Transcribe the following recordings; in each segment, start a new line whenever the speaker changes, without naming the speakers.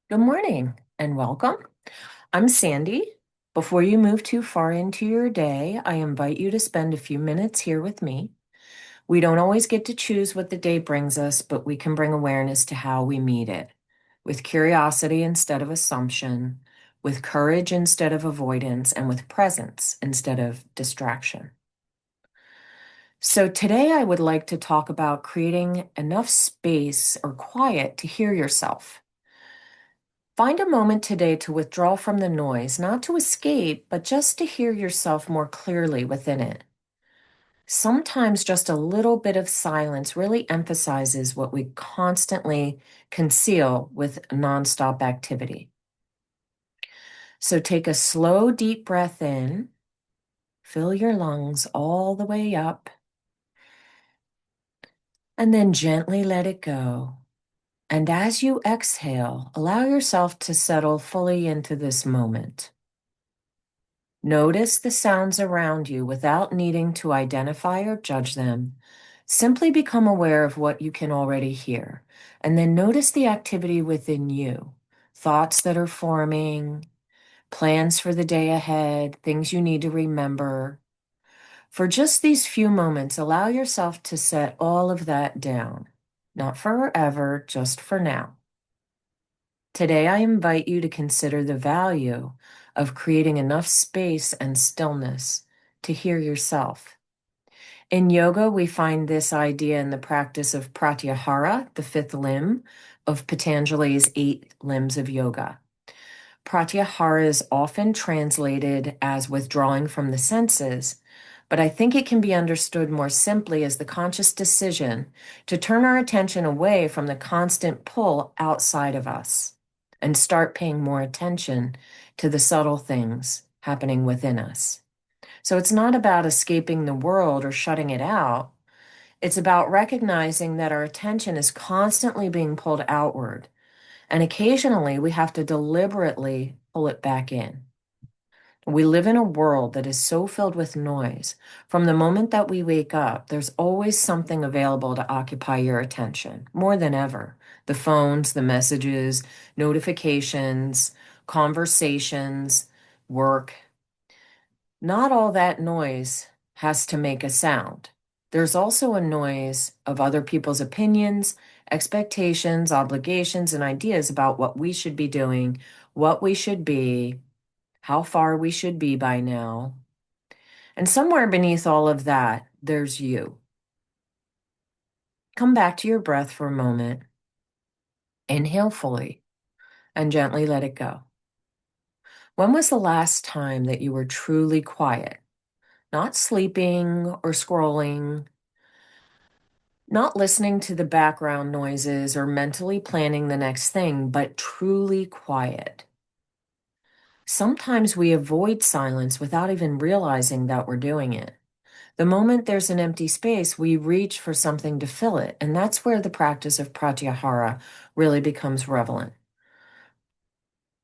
Good morning and welcome. I'm Sandy. Before you move too far into your day, I invite you to spend a few minutes here with me. We don't always get to choose what the day brings us, but we can bring awareness to how we meet it with curiosity instead of assumption, with courage instead of avoidance, and with presence instead of distraction. So, today I would like to talk about creating enough space or quiet to hear yourself. Find a moment today to withdraw from the noise, not to escape, but just to hear yourself more clearly within it. Sometimes just a little bit of silence really emphasizes what we constantly conceal with nonstop activity. So take a slow, deep breath in, fill your lungs all the way up, and then gently let it go. And as you exhale, allow yourself to settle fully into this moment. Notice the sounds around you without needing to identify or judge them. Simply become aware of what you can already hear, and then notice the activity within you, thoughts that are forming, plans for the day ahead, things you need to remember. For just these few moments, allow yourself to set all of that down, not forever, just for now. Today, I invite you to consider the value of creating enough space and stillness to hear yourself. In yoga, we find this idea in the practice of pratyahara, the fifth limb of Patanjali's 8 limbs of yoga. Pratyahara is often translated as withdrawing from the senses, but I think it can be understood more simply as the conscious decision to turn our attention away from the constant pull outside of us and start paying more attention to the subtle things happening within us. So it's not about escaping the world or shutting it out. It's about recognizing that our attention is constantly being pulled outward, and occasionally we have to deliberately pull it back in. We live in a world that is so filled with noise. From the moment that we wake up, there's always something available to occupy your attention, more than ever. The phones, the messages, notifications, conversations, work. Not all that noise has to make a sound. There's also a noise of other people's opinions, expectations, obligations, and ideas about what we should be doing, what we should be, how far we should be by now. And somewhere beneath all of that, there's you. Come back to your breath for a moment. Inhale fully and gently let it go. When was the last time that you were truly quiet? Not sleeping or scrolling, not listening to the background noises or mentally planning the next thing, but truly quiet. Sometimes we avoid silence without even realizing that we're doing it. The moment there's an empty space, we reach for something to fill it, and that's where the practice of pratyahara really becomes relevant.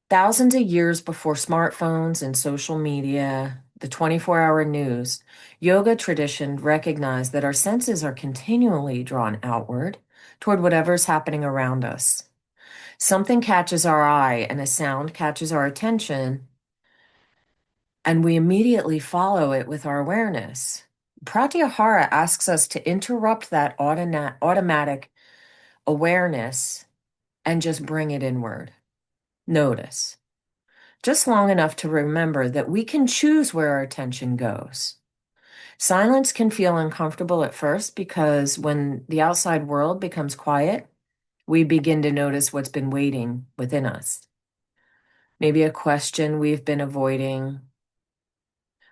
Thousands of years before smartphones and social media, the 24-hour news, yoga tradition recognized that our senses are continually drawn outward toward whatever's happening around us. Something catches our eye and a sound catches our attention, and we immediately follow it with our awareness. Pratyahara asks us to interrupt that automatic awareness and just bring it inward. Notice. Just long enough to remember that we can choose where our attention goes. Silence can feel uncomfortable at first because when the outside world becomes quiet, we begin to notice what's been waiting within us. Maybe a question we've been avoiding,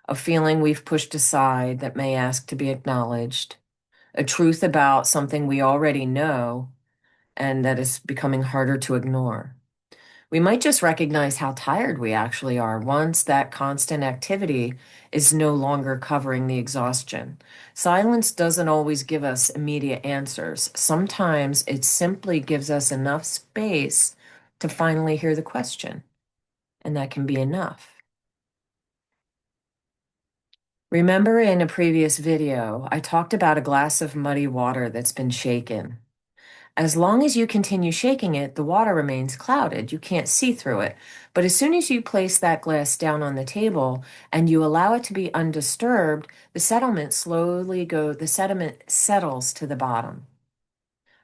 a feeling we've pushed aside that may ask to be acknowledged, a truth about something we already know and that is becoming harder to ignore. We might just recognize how tired we actually are once that constant activity is no longer covering the exhaustion. Silence doesn't always give us immediate answers. Sometimes it simply gives us enough space to finally hear the question, and that can be enough. Remember in a previous video, I talked about a glass of muddy water that's been shaken. As long as you continue shaking it, the water remains clouded. You can't see through it. But as soon as you place that glass down on the table and you allow it to be undisturbed, the sediment settles to the bottom.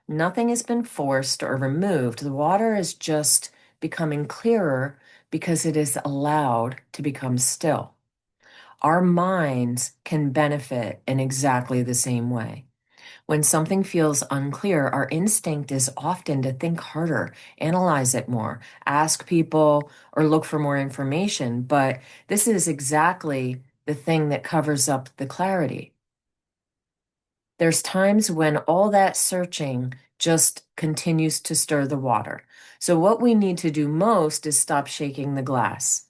Nothing has been forced or removed. The water is just becoming clearer because it is allowed to become still. Our minds can benefit in exactly the same way. When something feels unclear, our instinct is often to think harder, analyze it more, ask people, or look for more information. But this is exactly the thing that covers up the clarity. There's times when all that searching just continues to stir the water. So what we need to do most is stop shaking the glass.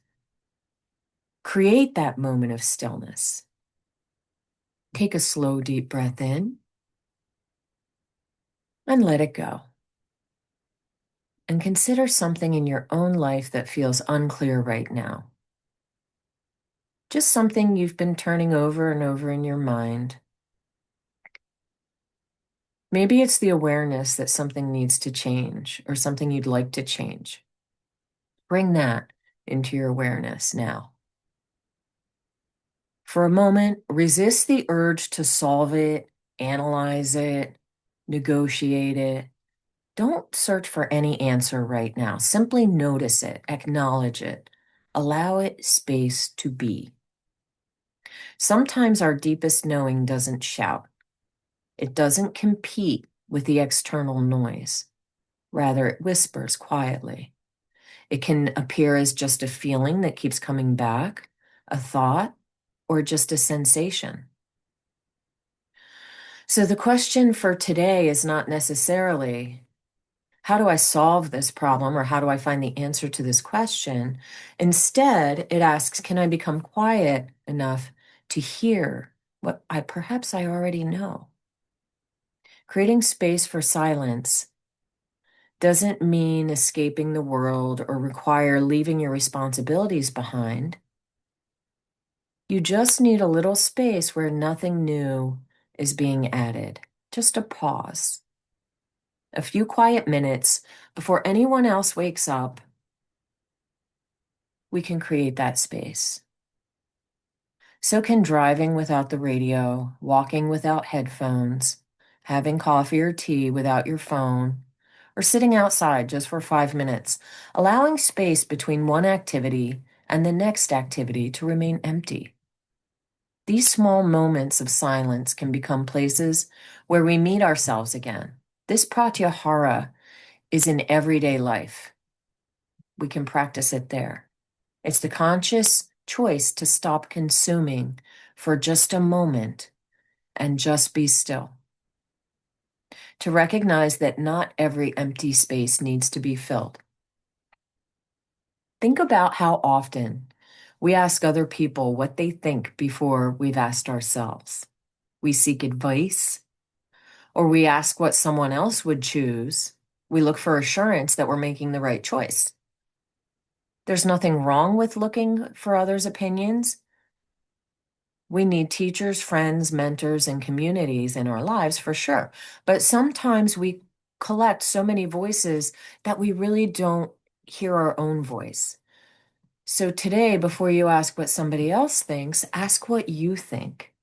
Create that moment of stillness. Take a slow, deep breath in and let it go. And consider something in your own life that feels unclear right now. Just something you've been turning over and over in your mind. Maybe it's the awareness that something needs to change or something you'd like to change. Bring that into your awareness now. For a moment, resist the urge to solve it, analyze it, negotiate it. Don't search for any answer right now. Simply notice it, acknowledge it, allow it space to be. Sometimes our deepest knowing doesn't shout. It doesn't compete with the external noise. Rather, it whispers quietly. It can appear as just a feeling that keeps coming back, a thought, or just a sensation. So the question for today is not necessarily, how do I solve this problem or how do I find the answer to this question? Instead, it asks, can I become quiet enough to hear what perhaps I already know? Creating space for silence doesn't mean escaping the world or require leaving your responsibilities behind. You just need a little space where nothing new is being added. Just a pause. A few quiet minutes before anyone else wakes up, we can create that space. So can driving without the radio, walking without headphones, having coffee or tea without your phone, or sitting outside just for 5 minutes, allowing space between one activity and the next activity to remain empty. These small moments of silence can become places where we meet ourselves again. This pratyahara is in everyday life. We can practice it there. It's the conscious choice to stop consuming for just a moment and just be still. To recognize that not every empty space needs to be filled. Think about how often we ask other people what they think before we've asked ourselves. We seek advice, or we ask what someone else would choose. We look for assurance that we're making the right choice. There's nothing wrong with looking for others' opinions. We need teachers, friends, mentors, and communities in our lives for sure. But sometimes we collect so many voices that we really don't hear our own voice. So today, before you ask what somebody else thinks, ask what you think.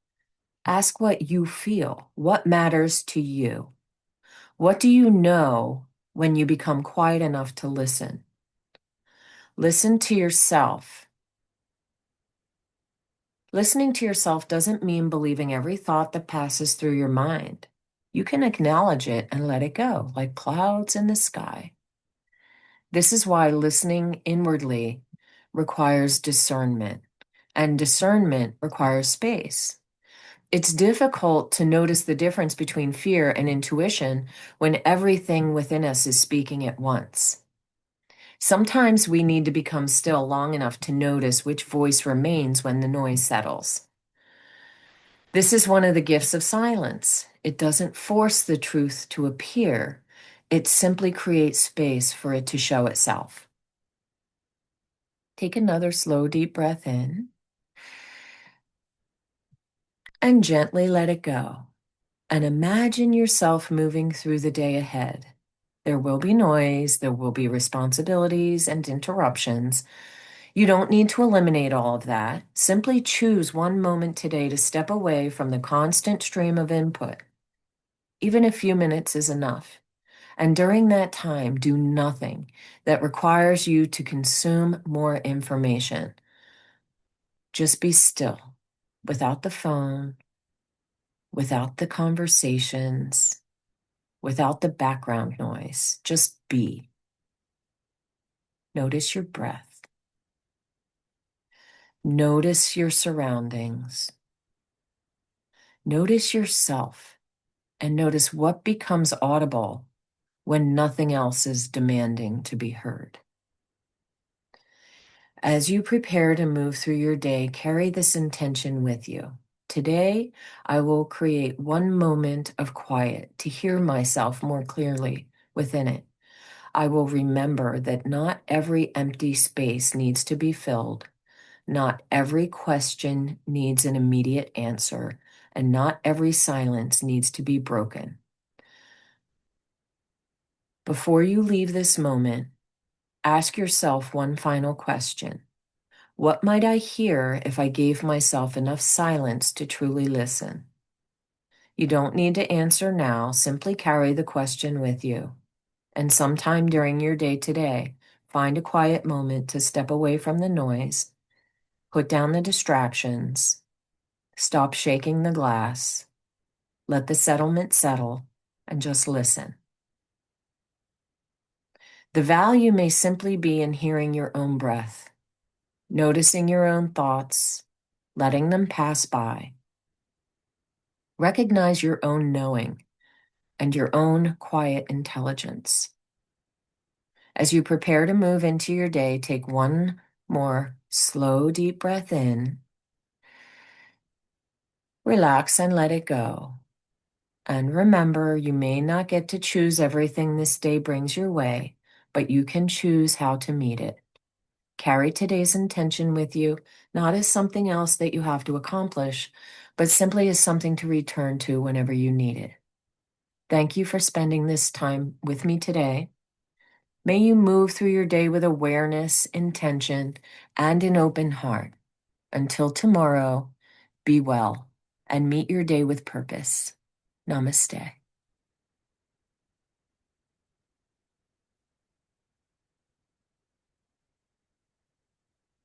Ask what you feel. What matters to you? What do you know when you become quiet enough to listen? Listen to yourself. Listening to yourself doesn't mean believing every thought that passes through your mind. You can acknowledge it and let it go, like clouds in the sky. This is why listening inwardly requires discernment, and discernment requires space. It's difficult to notice the difference between fear and intuition when everything within us is speaking at once. Sometimes we need to become still long enough to notice which voice remains when the noise settles. This is one of the gifts of silence. It doesn't force the truth to appear. It simply creates space for it to show itself. Take another slow, deep breath in and gently let it go. And imagine yourself moving through the day ahead. There will be noise, there will be responsibilities and interruptions. You don't need to eliminate all of that. Simply choose one moment today to step away from the constant stream of input. Even a few minutes is enough. And during that time, do nothing that requires you to consume more information. Just be still, without the phone, without the conversations, without the background noise. Just be. Notice your breath. Notice your surroundings. Notice yourself, and notice what becomes audible when nothing else is demanding to be heard. As you prepare to move through your day, carry this intention with you. Today, I will create one moment of quiet to hear myself more clearly within it. I will remember that not every empty space needs to be filled. Not every question needs an immediate answer, and not every silence needs to be broken. Before you leave this moment, ask yourself one final question. What might I hear if I gave myself enough silence to truly listen? You don't need to answer now, simply carry the question with you. And sometime during your day today, find a quiet moment to step away from the noise, put down the distractions, stop shaking the glass, let the settlement settle, and just listen. The value may simply be in hearing your own breath, noticing your own thoughts, letting them pass by. Recognize your own knowing and your own quiet intelligence. As you prepare to move into your day, take one more slow, deep breath in. Relax and let it go. And remember, you may not get to choose everything this day brings your way, but you can choose how to meet it. Carry today's intention with you, not as something else that you have to accomplish, but simply as something to return to whenever you need it. Thank you for spending this time with me today. May you move through your day with awareness, intention, and an open heart. Until tomorrow, be well and meet your day with purpose. Namaste.